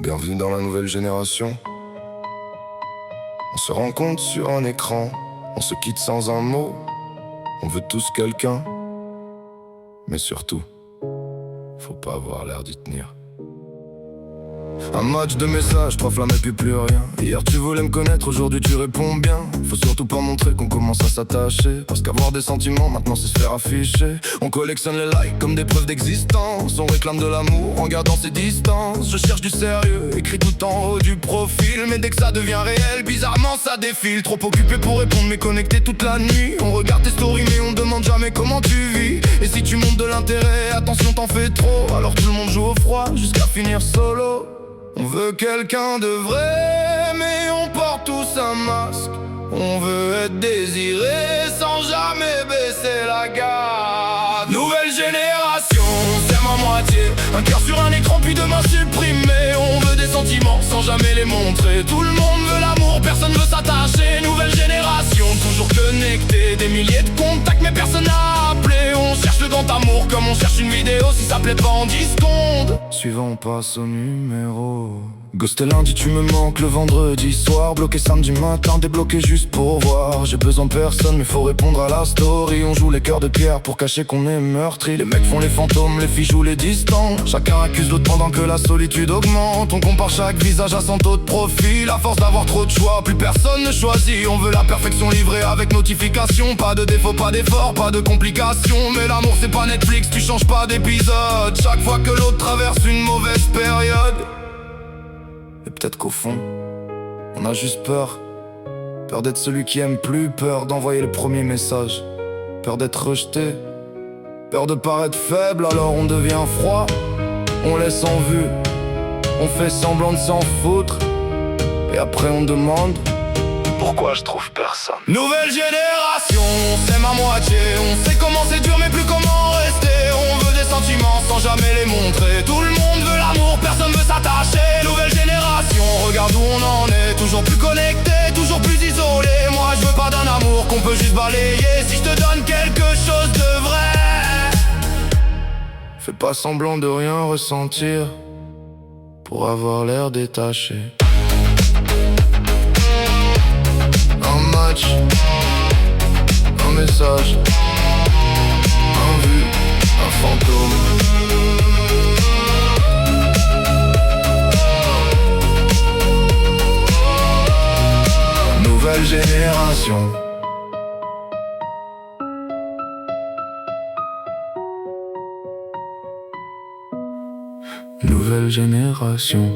Bienvenue dans la nouvelle génération. On se rencontre sur un écran, on se quitte sans un mot. On veut tous quelqu'un, mais surtout, faut pas avoir l'air d'y tenir. Un match de messages, 3 flammes et puis plus rien. Hier tu voulais me connaître, aujourd'hui tu réponds bien. Faut surtout pas montrer qu'on commence à s'attacher, parce qu'avoir des sentiments maintenant c'est se faire afficher. On collectionne les likes comme des preuves d'existence. On réclame de l'amour en gardant ses distances. Je cherche du sérieux, écrit tout en haut du profil. Mais dès que ça devient réel, bizarrement ça défile. Trop occupé pour répondre mais connecté toute la nuit. On regarde tes stories mais on demande jamais comment tu vis. Et si tu montes de l'intérêt, attention t'en fais trop. Alors tout le monde joue au froid jusqu'à finir solo. On veut quelqu'un de vrai, mais on porte tous un masque. On veut être désiré sans jamais baisser la garde. Nouvelle génération, on s'aime à moitié. Un cœur sur un écran puis demain supprimé. On veut des sentiments sans jamais les montrer. Tout le monde veut l'amour, personne veut s'attacher. Nouvelle génération, toujours connecté. Des milliers de contacts mais personne n'a appelé. On cherche le grand amour comme on cherche une vidéo. Si ça plaît pas en 10 secondes. Suivant on passe au numéro. Ghosté lundi tu me manques, le vendredi soir. Bloqué samedi matin, débloqué juste pour voir. J'ai besoin de personne mais faut répondre à la story. On joue les cœurs de pierre pour cacher qu'on est meurtri. Les mecs font les fantômes, les filles jouent les distants. Chacun accuse l'autre pendant que la solitude augmente. On compare chaque visage à son taux de profil. À force d'avoir trop de choix, plus personne ne choisit. On veut la perfection livrée avec notification. Pas de défaut, pas d'effort, pas de complications. Mais l'amour c'est pas Netflix, tu changes pas d'épisode. Chaque fois que l'autre traverse une mauvaise période. Et peut-être qu'au fond, on a juste peur. Peur d'être celui qui aime plus, peur d'envoyer le premier message. Peur d'être rejeté, peur de paraître faible, alors on devient froid. On laisse en vue, on fait semblant de s'en foutre. Et après on demande pourquoi je trouve personne. Nouvelle génération, on s'aime à moitié. On sait comment c'est dur mais plus comment rester. On veut des sentiments sans jamais les montrer. Tout le monde veut l'amour, personne veut s'attacher. Nouvelle génération, regarde où on en est. Toujours plus connecté, toujours plus isolé. Moi je veux pas d'un amour qu'on peut juste balayer. Si je te donne quelque chose de vrai, fais pas semblant de rien ressentir pour avoir l'air détaché. Un match, un message, un vu, un fantôme. Nouvelle génération. Nouvelle génération.